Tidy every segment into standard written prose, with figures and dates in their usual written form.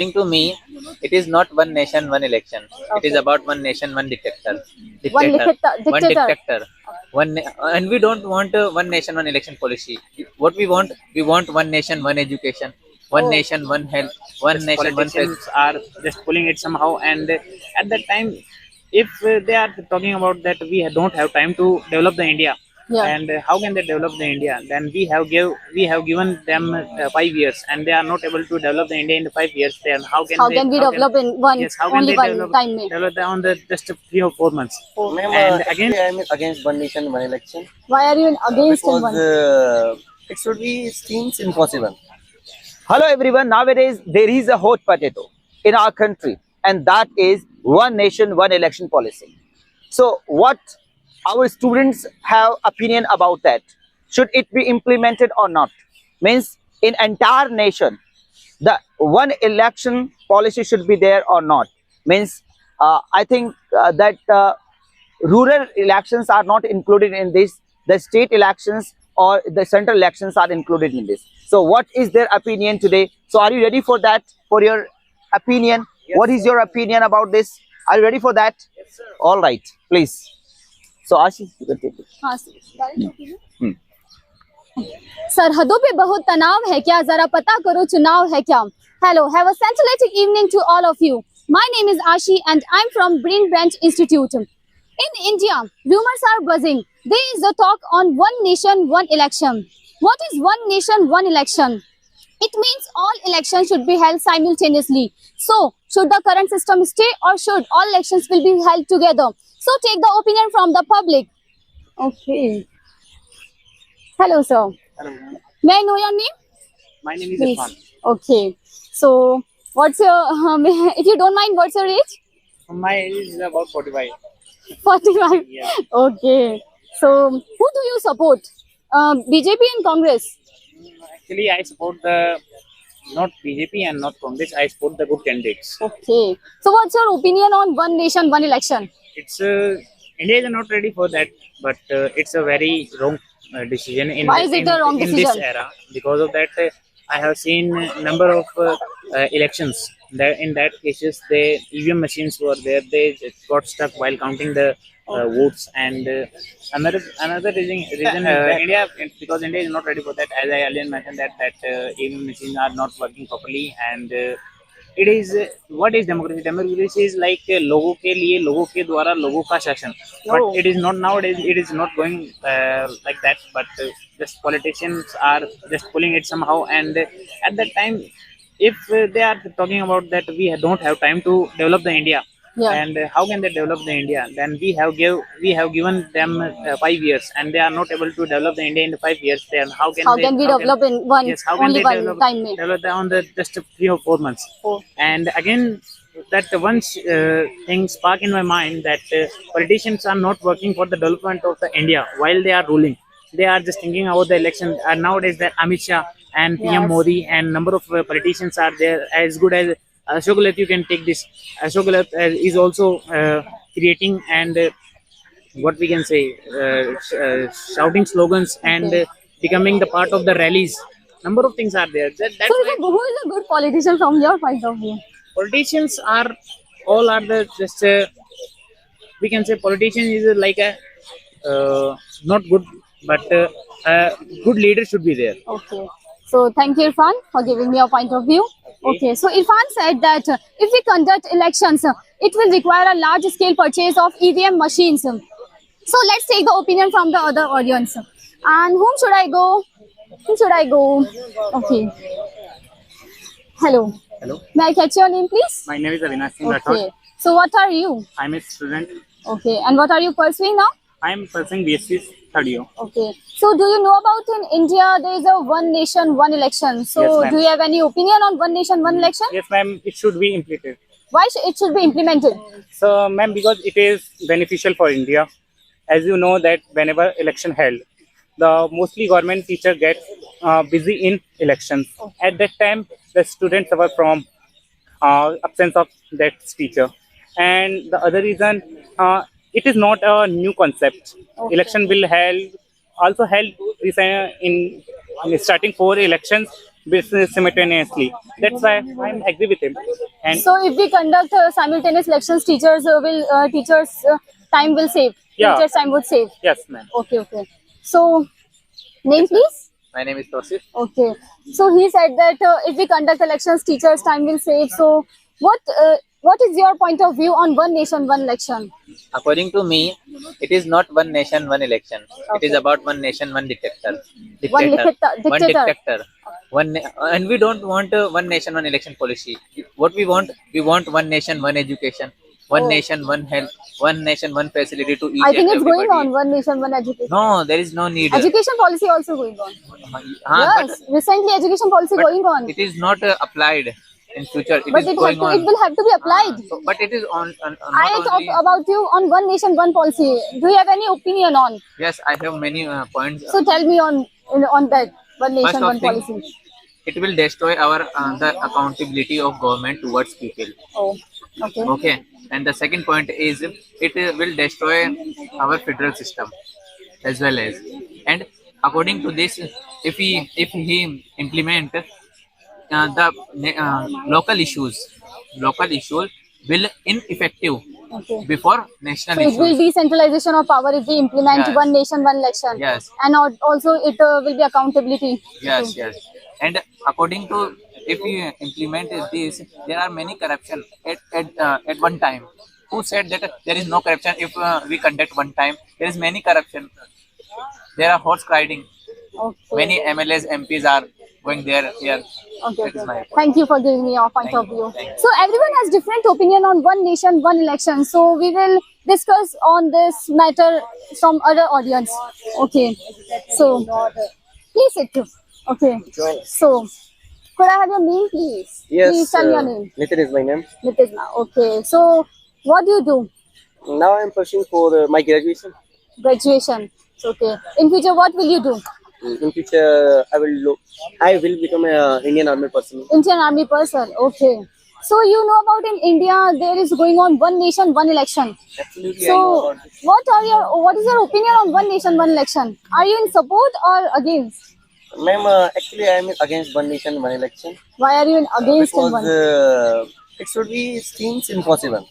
According to me, it is not one nation, one election. It is Okay. about one nation, one dictator. One Dictator. One dictator. dictator. And we don't want one nation, one election policy. What we want one nation, one education, one Oh, nation, one health, one nation, one faith. Politicians are just pulling it somehow, and at that time, if they are talking about that we don't have time to develop the India, yeah. and how can they develop the India? Then we have given them 5 years, and they are not able to develop the India in the 5 years. Then How can we develop in one yes, how can only they one time? develop on the just 3 or 4 months? Ma'am, And again, actually, I'm against one nation, one election Why are you against because one? it should be seems impossible. Hello everyone, nowadays there is a hot potato in our country, and that is one nation, one election policy. So what our students have opinion about that? Should it be implemented or not? Means in entire nation, the one election policy should be there or not? Means I think that rural elections are not included in this. The state elections or the central elections are included in this. So what is their opinion today? So are you ready for that, for your opinion? What is your opinion about this? Are you ready for that? Yes, sir. All right, please. So Ashish, you can take it. हाँ sir, सरहदों पे बहुत तनाव है क्या, जरा पता करो चुनाव है क्या. Hello, have a scintillating evening to all of you. My name is Ashi and I'm from Brain Branch Institute. In India, rumors are buzzing. There is a talk on one nation, one election. What is one nation, one election? It means all elections should be held simultaneously. So, should the current system stay or should all elections will be held together? So, take the opinion from the public. Okay. Hello, sir. hello, May I know your name? my name is Please. Irfan. Okay. So, what's your, if you don't mind, what's your age? My age is about 45. 45. Yeah. Okay. So, who do you support? BJP and Congress? Actually, I support the not BJP and not Congress. I support the good candidates. Okay. So, what's your opinion on one nation, one election? It's India is not ready for that, but it's a very wrong decision in Why is it a wrong in this decision? era. Because of that, I have seen number of elections. That in that cases, the EVM machines were there. They just got stuck while counting the votes. And another reason India, because India is not ready for that. As I earlier mentioned that EVM machines are not working properly, and it is what is democracy? Democracy is like लोगों के लिए, लोगों के द्वारा, लोगों का शासन. But No. it is not nowadays. It is not going like that. But just politicians are just pulling it somehow. And at that time, if they are talking about that we don't have time to develop the India, Yeah. and how can they develop the India? Then we have given them 5 years, and they are not able to develop the India in the 5 years. Then how can We develop in one, yes, how can only they one develop, time? Mein? develop on the just 3 or 4 months? Oh. And again, that once thing spark in my mind that politicians are not working for the development of the India while they are ruling. They are just thinking about the election. And nowadays, that Amit Shah and PM Yes. Modi and number of politicians are there, as good as Ashok Gehlot. You can take this. Ashok Gehlot is also creating and what we can say, shouting slogans and becoming the part of the rallies. Number of things are there. That's So, why who is a good politician from your point of view? politicians are all are the just we can say politician is like a not good, but good leader should be there. Okay. So, thank you, Irfan, for giving me your point of view. Okay. So, Irfan said that if we conduct elections, it will require a large scale purchase of EVM machines. So, let's take the opinion from the other audience. And whom should I go? Whom should I go? Okay. Hello. Hello, May I catch your name, please? my name is Avinash Singh Rathod. Okay. So, what are you? I'm a student. Okay. And what are you pursuing now? I'm pursuing BSc third year. Okay. So, do you know about in India there is a one nation, one election? So, Yes, ma'am. do you have any opinion on one nation, one election? Yes, ma'am. It should be implemented. Why it should be implemented? So, ma'am, because it is beneficial for India. As you know that whenever election held, the mostly government teacher get busy in elections. At that time, the students suffer from absence of that teacher. And the other reason, it is not a new concept. Okay. Election will held also held in starting 4 elections business simultaneously. That's why I agree with him. And So if we conduct simultaneous elections, teachers time will save. Yeah. Teachers time would save. yes, ma'am. Okay, okay. So name please. My name is Tosif. Okay. So he said that if we conduct elections, teachers time will save. So what is your point of view on one nation, one election? According to me, it is not one nation, one election. It Okay. is about one nation, one dictator. One One dictator. dictator. And we don't want one nation, one election policy. What we want one nation, one education, one Oh. nation, one health, one nation, one facility to each I think and it's going everybody. on. One nation, one education. No, there is no need. Education policy also going on. Yes, recently education policy but going on. it is not applied in future. But It is it going on. will have to be applied. So, but it is on not I talk only. about you on one nation, one policy. Do you have any opinion on? Yes, I have many points. So tell me on that one First nation, of one thing, policy. it will destroy our the accountability of government towards people. Oh, okay. Okay, and the second point is it will destroy our federal system as well as. And according to this, if he implement local issues will ineffective Okay. before national So it will issues. decentralization of power if we implement Yes. one nation, one election. Yes. And also it will be accountability. Yes, yes. And according to if we implement this, there are many corruption at one time. Who said that there is no corruption if we conduct one time? There is many corruption. There are horse riding. Okay. Many MLAs, MPs are going there here. Okay, That is my okay. Thank you for giving me your point of Thank you, view. thank you. So everyone has different opinion on one nation, one election. So we will discuss on this matter from other audience. Okay. So please sit. Okay. So could I have your name, please? Yes, Please tell your name. Nitin is my name. Nitijna. Okay. So what do you do? Now I am pursuing for my graduation. Graduation. Okay. In future, what will you do? In future, I will become a Indian Army person. Indian Army person. Okay. So you know about in India there is going on one nation, one election. Absolutely, I know So about this. what is your opinion on one nation, one election? Are you in support or against? Ma'am, actually, I am against one nation, one election. Why are you in against in Because one? it should be seems impossible.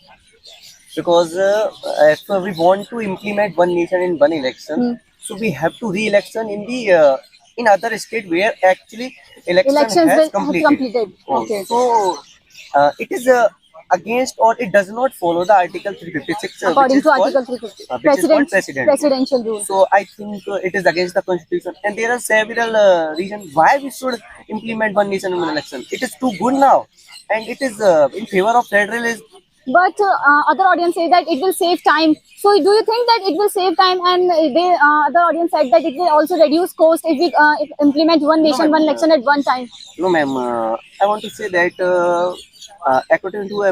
Because if we want to implement one nation in one election, so we have to re-election in the in other state where actually Elections has will have completed. completed. Okay. So it is against or it does not follow the Article 356. According which to is called- Article 350. which is called president. Presidential rule. So I think it is against the constitution, and there are several reasons why we should implement one nation one election. It is too good now, and it is in favor of federalism. But other audience say that it will save time. So do you think that it will save time? And other audience said that it will also reduce cost if we implement one nation, one election at one time. No, ma'am. I want to say that according to a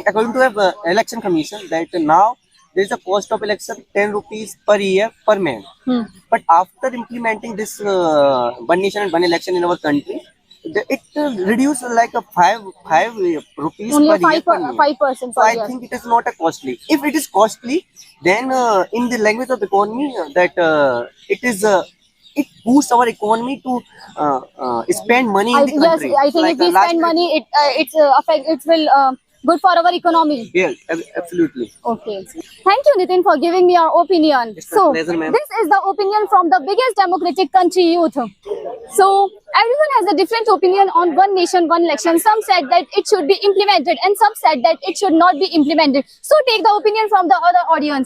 according to a election commission, that now there is a cost of election 10 rupees per year per man. But after implementing this one nation and one election in our country, it reduced like a 5 rupees Only per a year per man. 5% So per I year. think it is not a costly. If it is costly, then in the language of economy, that it boosts our economy to spend money in the Yes, country. I think Like if we last spend time- money, it will good for our economy. Yeah, absolutely. Okay. Thank you, Nitin, for giving me your opinion. It's my So, pleasure, ma'am. this is the opinion from the biggest democratic country, youth. So, everyone has a different opinion on one nation, one election. Some said that it should be implemented, and some said that it should not be implemented. So, take the opinion from the other audience.